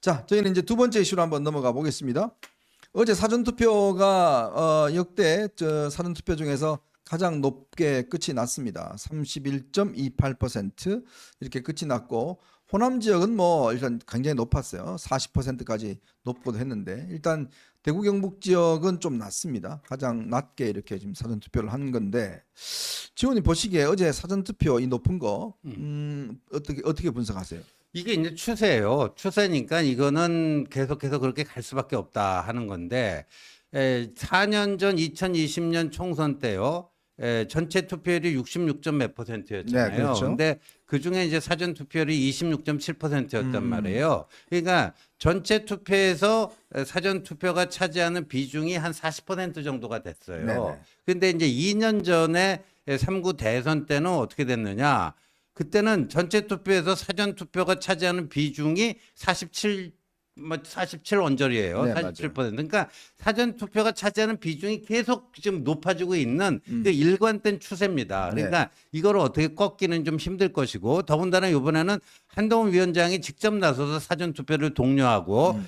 자, 저희는 이제 두 번째 이슈로 한번 넘어가 보겠습니다. 어제 사전투표가 역대 사전투표 중에서 가장 높게 끝이 났습니다. 31.28% 이렇게 끝이 났고, 호남 지역은 뭐 일단 굉장히 높았어요. 40%까지 높고도 했는데, 일단 대구 경북 지역은 좀 낮습니다. 가장 낮게 이렇게 지금 사전투표를 한 건데, 지원이 보시기에 어제 사전투표 이 높은 거 어떻게 분석하세요? 이게 이제 추세예요. 추세니까 이거는 계속해서 그렇게 갈 수밖에 없다 하는 건데, 4년 전 2020년 총선 때요. 전체 투표율이 66점 몇 %였잖아요. 네, 그렇죠. 근데 그 중에 이제 사전 투표율이 26.7%였단 말이에요. 그러니까 전체 투표에서 사전 투표가 차지하는 비중이 한 40% 정도가 됐어요. 네네. 근데 이제 2년 전에 3구 대선 때는 어떻게 됐느냐? 그때는 전체 투표에서 사전 투표가 차지하는 비중이 47 원절이에요. 네, 47%. 그러니까 사전 투표가 차지하는 비중이 계속 지금 높아지고 있는 그 일관된 추세입니다. 그러니까 이거를 어떻게 꺾기는 좀 힘들 것이고, 더군다나 이번에는 한동훈 위원장이 직접 나서서 사전 투표를 독려하고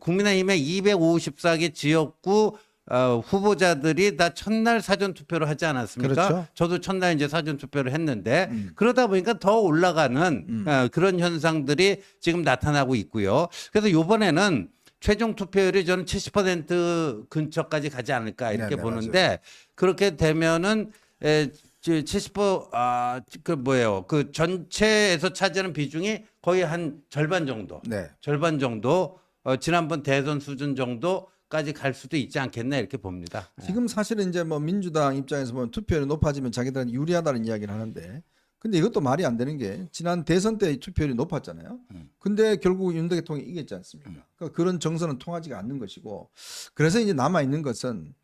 국민의힘의 254개 지역구 후보자들이 다 첫날 사전 투표를 하지 않았습니까? 그렇죠. 저도 첫날 이제 사전 투표를 했는데 그러다 보니까 더 올라가는 그런 현상들이 지금 나타나고 있고요. 그래서 이번에는 최종 투표율이 저는 70% 근처까지 가지 않을까 이렇게 네네, 보는데, 맞아요. 그렇게 되면은 70%그 뭐예요? 그 전체에서 차지하는 비중이 거의 한 절반 정도. 네. 절반 정도 지난번 대선 수준 정도까지 갈 수도 있지 않겠나 이렇게 봅니다. 지금 사실은 이제 뭐 민주당 입장에서 보면 투표율이 높아지면 자기들은 유리하다는 이야기를 하는데, 근데 이것도 말이 안 되는 게 지난 대선 때 투표율이 높았잖아요. 근데 결국 윤 대통령이 이겼지 않습니까? 그러니까 그런 정서는 통하지가 않는 것이고, 그래서 이제 남아 있는 것은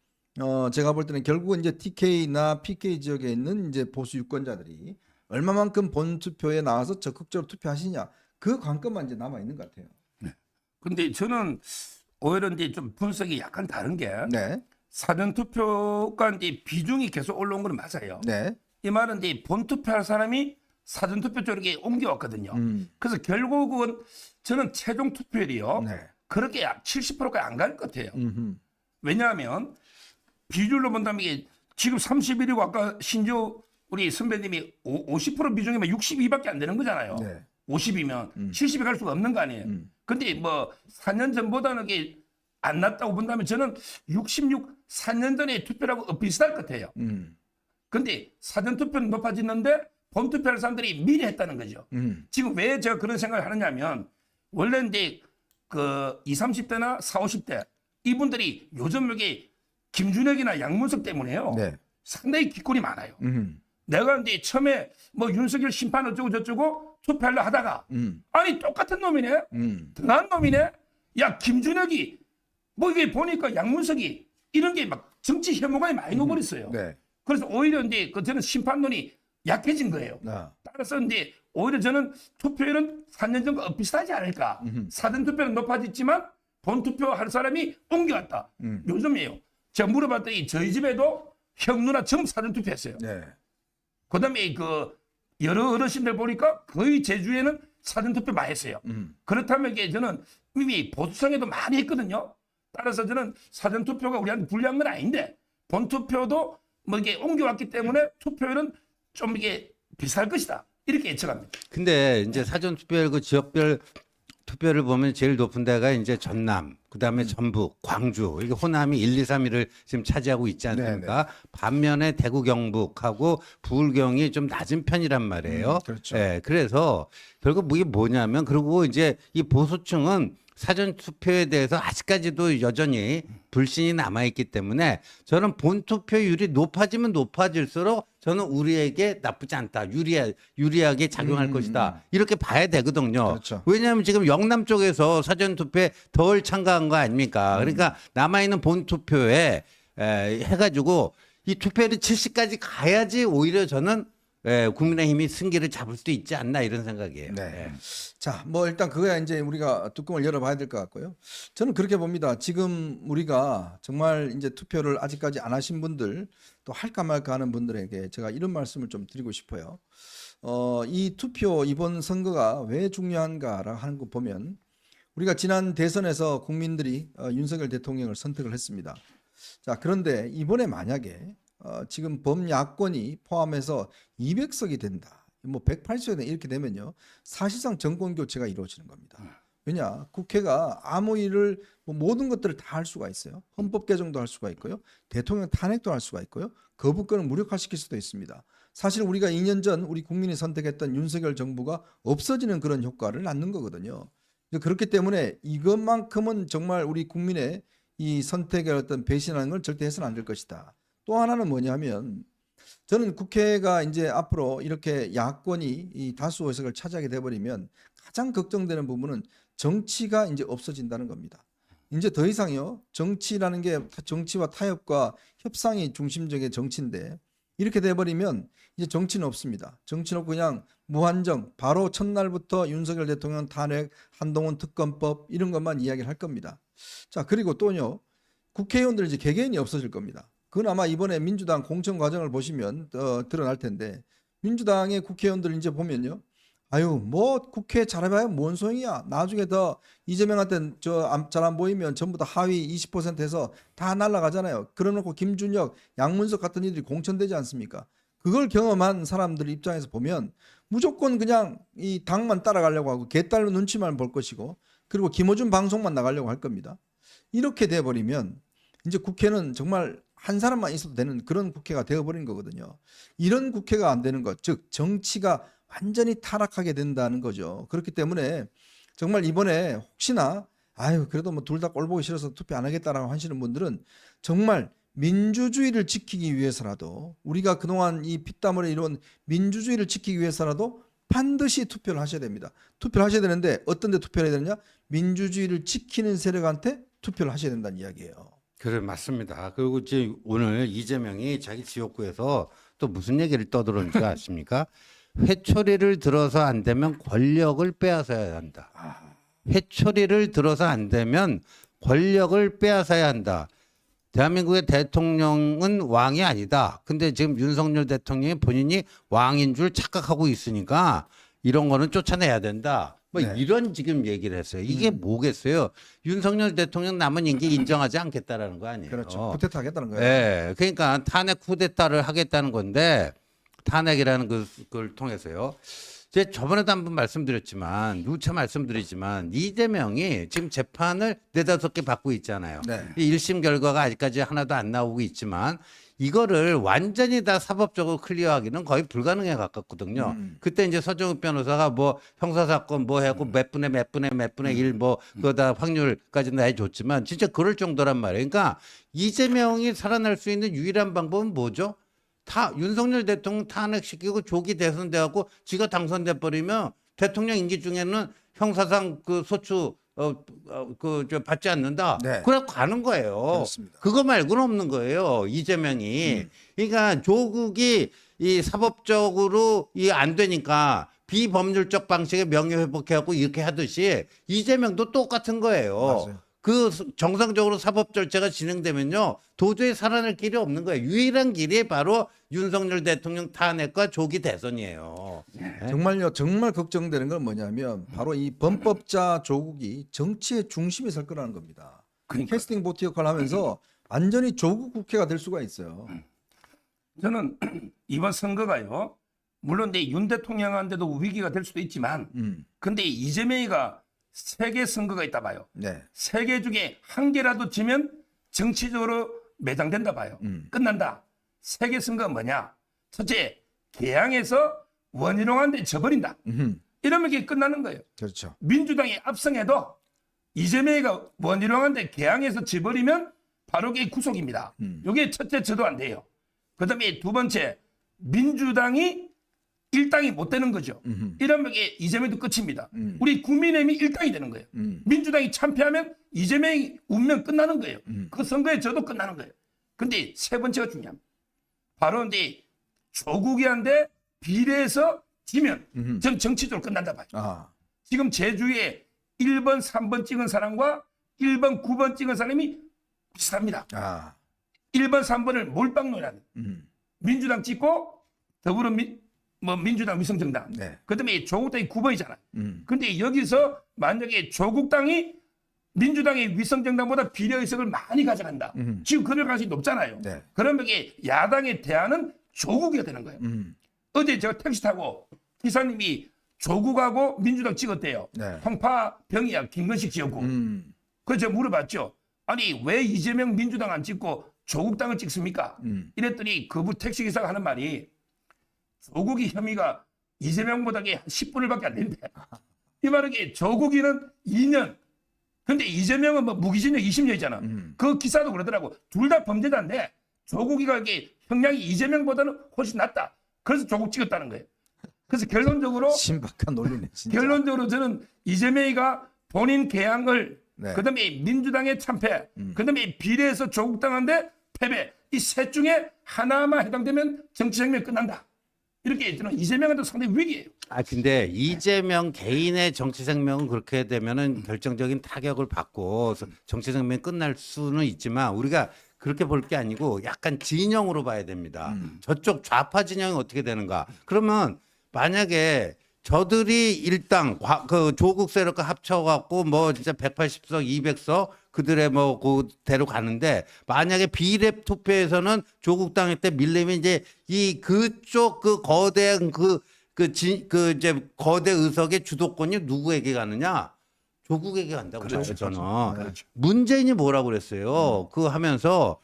제가 볼 때는 결국은 이제 TK나 PK 지역에 있는 이제 보수 유권자들이 얼마만큼 본 투표에 나와서 적극적으로 투표하시냐, 그 관건만 이제 남아 있는 것 같아요. 근데 저는 오히려 이제 좀 분석이 약간 다른 게 네, 사전 투표가 이제 비중이 계속 올라온 건 맞아요. 네, 이 말은 이제 본 투표할 사람이 사전 투표 쪽으로 이렇게 옮겨왔거든요. 그래서 결국은 저는 최종 투표율이요. 네. 그렇게 70%까지 안 갈 것 같아요. 음흠. 왜냐하면 비율로 본다면 이게 지금 31이고 아까 신조 우리 선배님이 50% 비중이면 62밖에 안 되는 거잖아요. 네. 50이면 70이 갈 수가 없는 거 아니에요. 근데 뭐 4년 전보다는 이게 안 났다고 본다면 저는 4년 전의 투표라고 비슷할 것 같아요. 근데 사전 투표는 높아지는데 본 투표할 사람들이 미리 했다는 거죠. 지금 왜 제가 그런 생각을 하느냐면, 원래 이제 그 20, 30대나 40, 50대 이분들이 요즘 여기 김준혁이나 양문석 때문에요. 네. 상당히 기권이 많아요. 내가 이제 처음에 뭐 윤석열 심판 어쩌고 저쩌고 투표하려 하다가 아니 똑같은 놈이네, 등한 놈이네. 야 김준혁이 뭐 이게 보니까 양문석이 이런 게 막 정치 혐오감이 많이 녹아버렸어요. 네. 그래서 오히려 이제 그 저는 심판론이 약해진 거예요. 아. 따라서 이제 오히려 저는 투표율은 4년 전과 비슷하지 않을까. 사전 투표는 높아졌지만 본 투표할 사람이 옮겨왔다. 요즘이에요. 제가 물어봤더니 저희 집에도 형 누나 전부 사전 투표했어요. 네. 그다음에 그 여러 어르신들 보니까 거의 제주에는 사전 투표 많이 했어요. 그렇다면 이게 저는 이미 보수성에도 많이 했거든요. 따라서 저는 사전 투표가 우리한테 불리한 건 아닌데 본 투표도 뭐 이게 옮겨왔기 때문에 투표율은 좀 이게 비쌀 것이다. 이렇게 예측합니다. 근데 이제 사전 투표율 그 지역별 투표를 보면 제일 높은 데가 이제 전남, 그다음에 전북, 광주, 이게 호남이 1, 2, 3위를 지금 차지하고 있지 않습니까? 반면에 대구 경북하고 부울경이 좀 낮은 편이란 말이에요. 그렇죠. 예, 그래서 결국 이게 뭐냐면, 그리고 이제 이 보수층은 사전 투표에 대해서 아직까지도 여전히 불신이 남아있기 때문에 저는 본 투표율이 높아지면 높아질수록 저는 우리에게 나쁘지 않다, 유리하게 작용할 것이다, 이렇게 봐야 되거든요. 그렇죠. 왜냐하면 지금 영남 쪽에서 사전 투표에 덜 참가한 거 아닙니까? 그러니까 남아있는 본 투표에 해가지고 이 투표율이 70까지 가야지 오히려 저는 국민의힘이 승기를 잡을 수도 있지 않나 이런 생각이에요. 네. 자, 뭐 일단 그거야 이제 우리가 뚜껑을 열어봐야 될 것 같고요. 저는 그렇게 봅니다. 지금 우리가 정말 이제 투표를 아직까지 안 하신 분들, 또 할까 말까 하는 분들에게 제가 이런 말씀을 좀 드리고 싶어요. 이 투표 이번 선거가 왜 중요한가라 하는 거 보면 우리가 지난 대선에서 국민들이 윤석열 대통령을 선택을 했습니다. 자, 그런데 이번에 만약에 지금 범야권이 포함해서 200석이 된다. 뭐 180석이 된다. 이렇게 되면요. 사실상 정권 교체가 이루어지는 겁니다. 왜냐? 국회가 아무 일을 뭐 모든 것들을 다 할 수가 있어요. 헌법 개정도 할 수가 있고요. 대통령 탄핵도 할 수가 있고요. 거부권을 무력화시킬 수도 있습니다. 사실 우리가 2년 전 우리 국민이 선택했던 윤석열 정부가 없어지는 그런 효과를 낳는 거거든요. 그렇기 때문에 이것만큼은 정말 우리 국민의 이 선택의 어떤 배신하는 걸 절대 해서는 안 될 것이다. 또 하나는 뭐냐면 저는 국회가 이제 앞으로 이렇게 야권이 이 다수 의석을 차지하게 돼버리면 가장 걱정되는 부분은 정치가 이제 없어진다는 겁니다. 이제 더 이상요 정치라는 게 정치와 타협과 협상이 중심적인 정치인데 이렇게 돼버리면 이제 정치는 없습니다. 정치는 없고 그냥 무한정 바로 첫날부터 윤석열 대통령 탄핵, 한동훈 특검법 이런 것만 이야기를 할 겁니다. 자, 그리고 또요 국회의원들 이제 개개인이 없어질 겁니다. 그건 아마 이번에 민주당 공천 과정을 보시면 드러날 텐데 민주당의 국회의원들 이제 보면요. 아유 뭐 국회 잘해봐야 뭔 소용이야. 나중에 더 이재명한테 잘 안 보이면 전부 다 하위 20%에서 다 날아가잖아요. 그러놓고 김준혁, 양문석 같은 이들이 공천되지 않습니까? 그걸 경험한 사람들 입장에서 보면 무조건 그냥 이 당만 따라가려고 하고 개딸로 눈치만 볼 것이고 그리고 김어준 방송만 나가려고 할 겁니다. 이렇게 돼버리면 이제 국회는 정말 한 사람만 있어도 되는 그런 국회가 되어버린 거거든요. 이런 국회가 안 되는 것, 즉 정치가 완전히 타락하게 된다는 거죠. 그렇기 때문에 정말 이번에 혹시나 아유 그래도 뭐 둘 다 꼴 보기 싫어서 투표 안 하겠다라고 하시는 분들은 정말 민주주의를 지키기 위해서라도 우리가 그동안 이 피땀으로 이룬 민주주의를 지키기 위해서라도 반드시 투표를 하셔야 됩니다. 투표를 하셔야 되는데 어떤 데 투표를 해야 되느냐? 민주주의를 지키는 세력한테 투표를 하셔야 된다는 이야기예요. 그래 맞습니다. 그리고 이제 오늘 이재명이 자기 지역구에서 또 무슨 얘기를 떠들었는지 아십니까? 회초리를 들어서 안 되면 권력을 빼앗아야 한다. 회초리를 들어서 안 되면 권력을 빼앗아야 한다. 대한민국의 대통령은 왕이 아니다. 근데 지금 윤석열 대통령이 본인이 왕인 줄 착각하고 있으니까 이런 거는 쫓아내야 된다. 뭐 네. 이런 지금 얘기를 했어요. 이게 뭐겠어요? 윤석열 대통령 남은 임기 인정하지 않겠다라는 거 아니에요. 그렇죠. 쿠데타 하겠다는 거예요. 네, 그러니까 탄핵 쿠데타를 하겠다는 건데 탄핵이라는 그걸 통해서요. 제가 저번에도 한번 말씀드렸지만 누차 말씀드리지만 이재명이 지금 재판을 4-5개 받고 있잖아요. 네. 이 1심 결과가 아직까지 하나도 안 나오고 있지만 이거를 완전히 다 사법적으로 클리어하기는 거의 불가능에 가깝거든요. 그때 이제 서정욱 변호사가 뭐 형사사건 뭐 하고 몇 분의 1 뭐 그거 다 확률까지 내줬지만 진짜 그럴 정도란 말이에요. 그러니까 이재명이 살아날 수 있는 유일한 방법은 뭐죠? 다 윤석열 대통령 탄핵시키고 조기 대선돼갖고 지가 당선돼 버리면 대통령 임기 중에는 형사상 그 소추 받지 않는다. 네. 그래 가는 거예요. 그렇습니다. 그거 말고는 없는 거예요. 이재명이. 그러니까 조국이 이 사법적으로 이 안 되니까 비법률적 방식의 명예회복해갖고 이렇게 하듯이 이재명도 똑같은 거예요. 맞아요. 그 정상적으로 사법 절차가 진행되면요 도저히 살아날 길이 없는 거예요. 유일한 길이 바로 윤석열 대통령 탄핵과 조기 대선이에요. 정말요. 정말 걱정되는 건 뭐냐면 바로 이 범법자 조국이 정치의 중심에 설 거라는 겁니다. 그러니까. 캐스팅 보트 역할을 하면서 완전히 조국 국회가 될 수가 있어요. 저는 이번 선거가요. 물론 내 윤 대통령한테도 위기가 될 수도 있지만 근데 이재명이가 3개 선거가 있다 봐요. 네. 3개 중에 1개라도 지면 정치적으로 매장된다 봐요. 끝난다. 3개 선거가 뭐냐? 첫째, 개항에서 원희룡한테 져버린다. 이러면 이게 끝나는 거예요. 그렇죠. 민주당이 압승해도 이재명이가 원희룡한테 개항에서 져버리면 바로 그게 구속입니다. 이게 첫째 저도 안 돼요. 그 다음에 2번째, 민주당이 일당이 못 되는 거죠. 이러면 이게 이재명도 끝입니다. 우리 국민의힘이 일당이 되는 거예요. 민주당이 참패하면 이재명이 운명 끝나는 거예요. 그 선거에 저도 끝나는 거예요. 근데 3번째가 중요합니다. 바로 이제 조국이한테 비례해서 지면 전 정치적으로 끝난다 봐요. 아, 지금 제주에 1번, 3번 찍은 사람과 1번, 9번 찍은 사람이 비슷합니다. 1번, 3번을 몰빵 논하는 민주당 찍고 뭐 민주당 위성정당. 네. 그다음에 조국당이 9번이잖아요. 근데 여기서 만약에 조국당이 민주당의 위성정당보다 비례의석을 많이 가져간다. 지금 그럴 가능성이 높잖아요. 네. 그러면 이게 야당의 대안은 조국이가 되는 거예요. 어제 제가 택시 타고 기사님이 조국하고 민주당 찍었대요. 네. 통파 병이야 김건식 지었고. 그래서 제가 물어봤죠. 아니 왜 이재명 민주당 안 찍고 조국당을 찍습니까? 이랬더니 그분 택시기사가 하는 말이 조국이 혐의가 이재명보다 10분을밖에 안 된대. 이 말은 조국이는 2년. 근데 이재명은 뭐 무기징역 20년이잖아. 그 기사도 그러더라고. 둘 다 범죄자인데 조국이가 이게 형량이 이재명보다는 훨씬 낫다. 그래서 조국 찍었다는 거예요. 그래서 결론적으로 신박한 논리네. 진짜. 결론적으로 저는 이재명이가 본인 개항을 네. 그다음에 민주당의 참패, 그다음에 비례해서 조국당한테 패배 이 셋 중에 하나만 해당되면 정치생명이 끝난다. 이렇게 저는 이재명한테 상당히 위기예요. 아 근데 이재명 개인의 정치 생명은 그렇게 되면은 결정적인 타격을 받고 정치 생명이 끝날 수는 있지만 우리가 그렇게 볼 게 아니고 약간 진영으로 봐야 됩니다. 저쪽 좌파 진영이 어떻게 되는가? 그러면 만약에 저들이 일당 그 조국 세력과 합쳐갖고 뭐 진짜 180석, 200석 그들의 뭐 그대로 가는데 만약에 비례 투표에서는 조국당일 때 밀리면 이제 이 그쪽 그 거대한 그 이제 거대 의석의 주도권이 누구에게 가느냐? 조국에게 간다고 그렇죠. 봐요, 저는. 그렇죠. 문재인이 뭐라고 그랬어요? 그거 하면서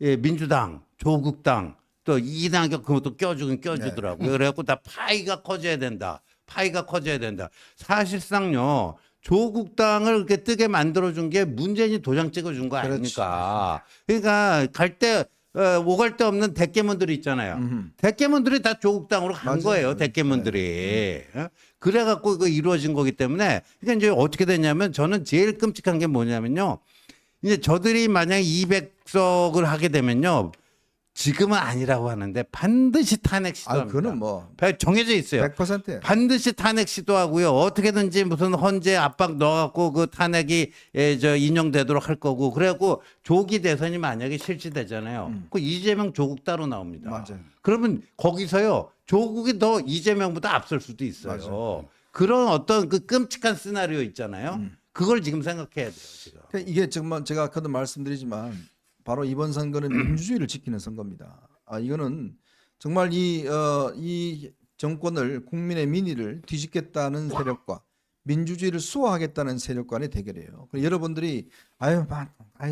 예, 민주당, 조국당 또 이낙연 그것도 껴주긴 껴주더라고요. 그래갖고 다 파이가 커져야 된다. 파이가 커져야 된다. 사실상요. 조국당을 이렇게 뜨게 만들어준 게 문재인이 도장 찍어준 거 아닙니까? 그러니까 갈 때 오갈 데 없는 대깨문들이 있잖아요. 대깨문들이 다 조국당으로 간 맞아요. 거예요. 대깨문들이. 그래갖고 이거 이루어진 거기 때문에 그러니까 이제 어떻게 됐냐면 저는 제일 끔찍한 게 뭐냐면요. 이제 저들이 만약 200석을 하게 되면요. 지금은 아니라고 하는데 반드시 탄핵 시도합니다. 그거는 뭐 정해져 있어요. 100%예요. 반드시 탄핵 시도하고요. 어떻게든지 무슨 헌재 압박 넣어갖고 그 탄핵이 인용되도록 할 거고. 그래갖고 조기 대선이 만약에 실시되잖아요. 그 이재명 조국 따로 나옵니다. 맞아요. 그러면 거기서요. 조국이 더 이재명보다 앞설 수도 있어요. 맞아요. 그런 어떤 그 끔찍한 시나리오 있잖아요. 그걸 지금 생각해야 돼요. 지금. 그러니까 이게 정말 제가 아까도 말씀드리지만 바로 이번 선거는 민주주의를 지키는 선거입니다. 이거는 정말 이 정권을 국민의 민의를 뒤집겠다는 세력과 민주주의를 수호하겠다는 세력 간의 대결이에요. 여러분들이 아유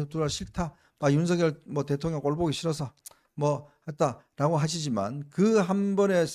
둘 다 싫다, 윤석열 뭐 대통령 꼴 보기 싫어서 뭐 했다라고 하시지만 그 한 번의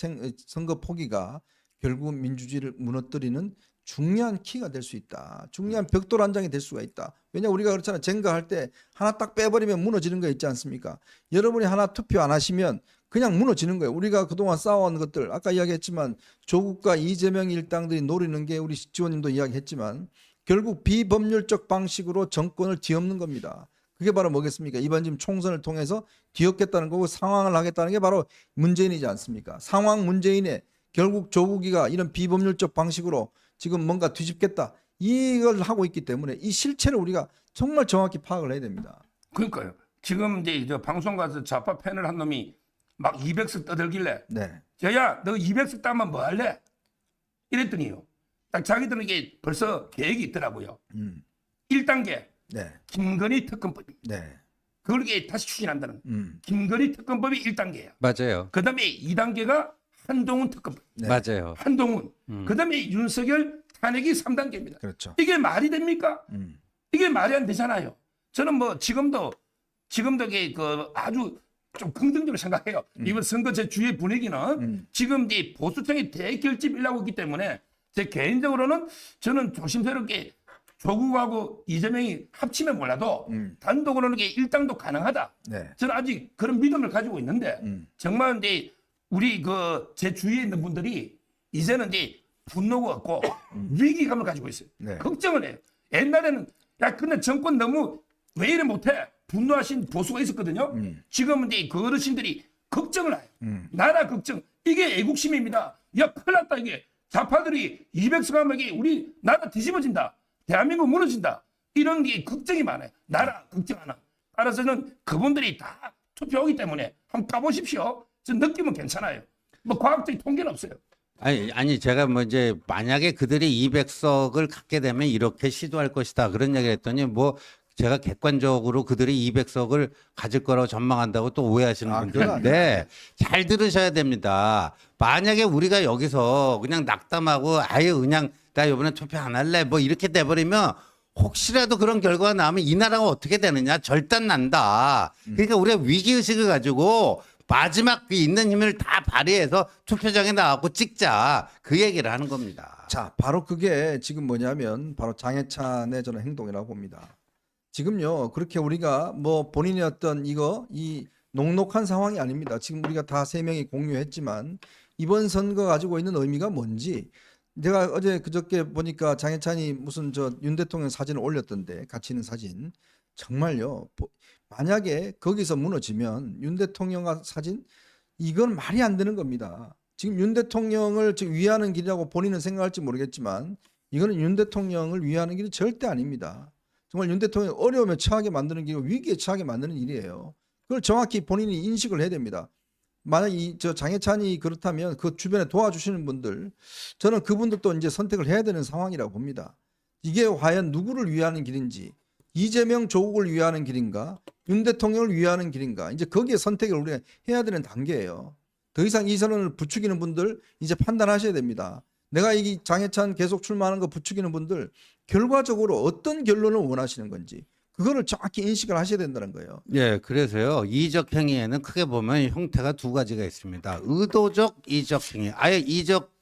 선거 포기가 결국 민주주의를 무너뜨리는 중요한 키가 될 수 있다. 중요한 벽돌 한 장이 될 수가 있다. 왜냐 우리가 그렇잖아요. 쟁가할 때 하나 딱 빼버리면 무너지는 거 있지 않습니까? 여러분이 하나 투표 안 하시면 그냥 무너지는 거예요. 우리가 그동안 쌓아온 것들 아까 이야기했지만 조국과 이재명 일당들이 노리는 게 우리 지원님도 이야기했지만 결국 비법률적 방식으로 정권을 뒤엎는 겁니다. 그게 바로 뭐겠습니까? 이번 지금 총선을 통해서 뒤엎겠다는 거고 상황을 하겠다는 게 바로 문재인이지 않습니까? 상황 문재인의 결국 조국이가 이런 비법률적 방식으로 지금 뭔가 뒤집겠다 이걸 하고 있기 때문에 이 실체를 우리가 정말 정확히 파악을 해야 됩니다. 그러니까요. 지금 이제 저 방송 가서 좌파 패널 한 놈이 막 200석 떠들길래 네. 야, 너 200석 따면 뭐 할래? 이랬더니요. 딱 자기들은 이게 벌써 계획이 있더라고요. 1단계 네. 김건희 특검법. 네. 그걸 이게 다시 추진한다는 거예요. 김건희 특검법이 1단계예요. 맞아요. 그다음에 2단계가 한동훈 특검법. 네. 맞아요. 한동훈. 그다음에 윤석열 탄핵이 3단계입니다. 그렇죠. 이게 말이 됩니까? 이게 말이 안 되잖아요. 저는 뭐 지금도 이게 그 아주 좀 긍정적으로 생각해요. 이번 선거 제 주의 분위기는 지금 이 보수층이 대결집이라고 있기 때문에 제 개인적으로는 저는 조심스럽게 조국하고 이재명이 합치면 몰라도 단독으로는 게 일당도 가능하다. 네. 저는 아직 그런 믿음을 가지고 있는데 정말 이제 우리 그 제 주위에 있는 분들이 이제는 이제 분노가 없고 위기감을 가지고 있어요. 네. 걱정을 해요. 옛날에는 야 근데 정권 너무 왜 이래 못해 분노하신 보수가 있었거든요. 지금은 이제 그 어르신들이 걱정을 해요. 나라 걱정 이게 애국심입니다. 야 큰일 났다 이게 좌파들이 200석 하면 이게 우리 나라 뒤집어진다. 대한민국 무너진다. 이런 게 걱정이 많아요. 나라 걱정 하나. 따라서는 그분들이 다 투표하기 때문에 한번 까보십시오. 저 느낌은 괜찮아요. 뭐 과학적인 통계는 없어요. 아니 제가 뭐 이제 만약에 그들이 200석을 갖게 되면 이렇게 시도할 것이다 그런 얘기를 했더니 뭐 제가 객관적으로 그들이 200석을 가질 거라고 전망한다고 또 오해하시는 그건 분들인데 잘 들으셔야 됩니다. 만약에 우리가 여기서 그냥 낙담하고 아예 그냥 나 이번에 투표 안 할래 뭐 이렇게 돼버리면 혹시라도 그런 결과가 나오면 이 나라가 어떻게 되느냐 절단 난다. 그러니까 우리가 위기의식을 가지고 마지막 그 있는 힘을 다 발휘해서 투표장에 나가고 찍자 그 얘기를 하는 겁니다. 자, 바로 그게 지금 뭐냐면 바로 장해찬의 저는 행동이라고 봅니다. 지금요, 그렇게 우리가 뭐 본인의 어떤 이 녹록한 상황이 아닙니다. 지금 우리가 다 세 명이 공유했지만 이번 선거 가지고 있는 의미가 뭔지 제가 어제 그저께 보니까 장해찬이 무슨 저 윤 대통령 사진을 올렸던데 같이 있는 사진 정말요. 만약에 거기서 무너지면 윤 대통령 사진 이건 말이 안 되는 겁니다. 지금 윤 대통령을 지금 위하는 길이라고 본인은 생각할지 모르겠지만 이거는 윤 대통령을 위하는 길이 절대 아닙니다. 정말 윤 대통령 어려움에 처하게 만드는 길이고 위기에 처하게 만드는 일이에요. 그걸 정확히 본인이 인식을 해야 됩니다. 만약 저 장해찬이 그렇다면 그 주변에 도와주시는 분들 저는 그분들도 이제 선택을 해야 되는 상황이라고 봅니다. 이게 과연 누구를 위하는 길인지 이재명 조국을 위하는 길인가 윤 대통령을 위하는 길인가 이제 거기에 선택을 우리가 해야 되는 단계예요. 더 이상 이 선언을 부추기는 분들 이제 판단하셔야 됩니다. 내가 이 장해찬 계속 출마하는 거 부추기는 분들 결과적으로 어떤 결론을 원하시는 건지 그거를 정확히 인식을 하셔야 된다는 거예요. 예, 그래서요 이적 행위에는 크게 보면 형태가 두 가지가 있습니다. 의도적 이적 행위, 아예 이적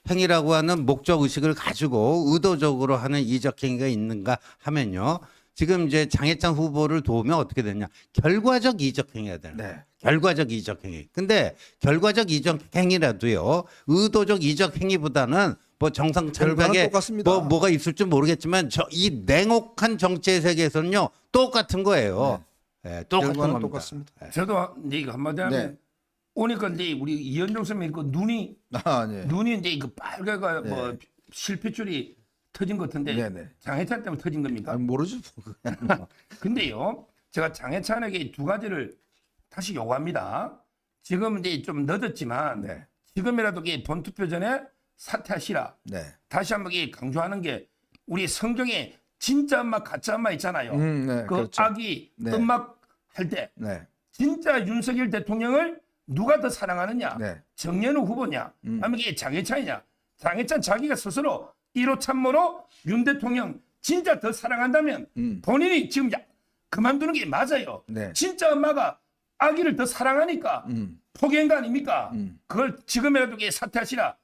행위라고 하는 목적 의식을 가지고 의도적으로 하는 이적 행위가 있는가 하면요. 지금 이제 장해찬 후보를 도우면 어떻게 되냐? 결과적 이적 행위가 되는 거예요. 네. 결과적 이적 행위. 근데 결과적 이적 행위라도요. 의도적 이적 행위보다는 뭐 결과는 정상천박에 똑같습니다. 뭐가 있을 줄 모르겠지만 이 냉혹한 정치의 세계에서는요. 똑같은 거예요. 예, 똑같은 결과는 겁니다. 똑같습니다. 저도 이제 이거 한마디 하면 네. 오니까 이제 우리 이현종 선생님 그 눈이 네. 이제 그 빨개가 뭐 실핏줄이 터진 것 같은데 네네. 장해찬 때문에 터진 겁니까? 모르죠. 근데요, 제가 장해찬에게 두 가지를 다시 요구합니다. 지금 이제 좀 늦었지만 네. 지금이라도 이 본투표 전에 사퇴하시라. 네. 다시 한번 강조하는 게 우리 성경에 진짜 엄마 가짜 엄마 있잖아요. 네, 그 그렇죠. 아기 네. 음악 할 때 네. 진짜 윤석열 대통령을 누가 더 사랑하느냐? 네. 정연우 후보냐? 아니면 이게 장해찬이냐? 장해찬 자기가 스스로 1호 참모로 윤 대통령 진짜 더 사랑한다면 본인이 지금 그만두는 게 맞아요. 네. 진짜 엄마가 아기를 더 사랑하니까 포기한 거 아닙니까? 그걸 지금이라도 사퇴하시라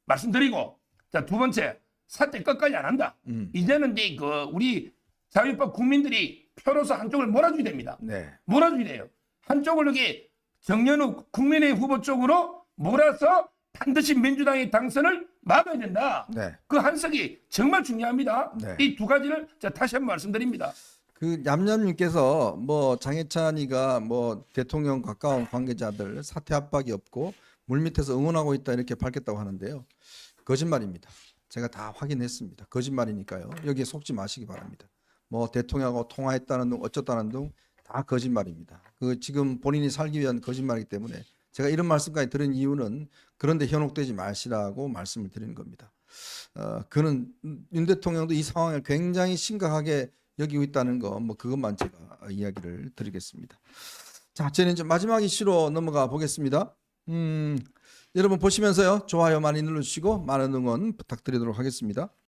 말씀드리고 자, 두 번째 사퇴 끝까지 안 한다. 이제는 이제 그 우리 자유법 국민들이 표로서 한쪽을 몰아줘야 됩니다. 네. 몰아줘야 돼요. 한쪽을 이렇게 정연우 국민의힘 후보 쪽으로 몰아서 반드시 민주당의 당선을 막아야 된다. 네. 그 한석이 정말 중요합니다. 네. 이 두 가지를 제가 다시 한번 말씀드립니다. 그 얌얌님께서 뭐 장해찬이가 뭐 대통령 가까운 관계자들 사퇴 압박이 없고 물밑에서 응원하고 있다 이렇게 밝혔다고 하는데요. 거짓말입니다. 제가 다 확인했습니다. 거짓말이니까요. 여기에 속지 마시기 바랍니다. 뭐 대통령하고 통화했다는 둥 어쩌다는 둥 다 거짓말입니다. 그 지금 본인이 살기 위한 거짓말이기 때문에 제가 이런 말씀까지 드린 이유는 그런데 현혹되지 마시라고 말씀을 드리는 겁니다. 그는 윤 대통령도 이 상황을 굉장히 심각하게 여기고 있다는 거 뭐 그것만 제가 이야기를 드리겠습니다. 자, 저는 이제 마지막 이슈로 넘어가 보겠습니다. 여러분 보시면서요 좋아요 많이 눌러주시고 많은 응원 부탁드리도록 하겠습니다.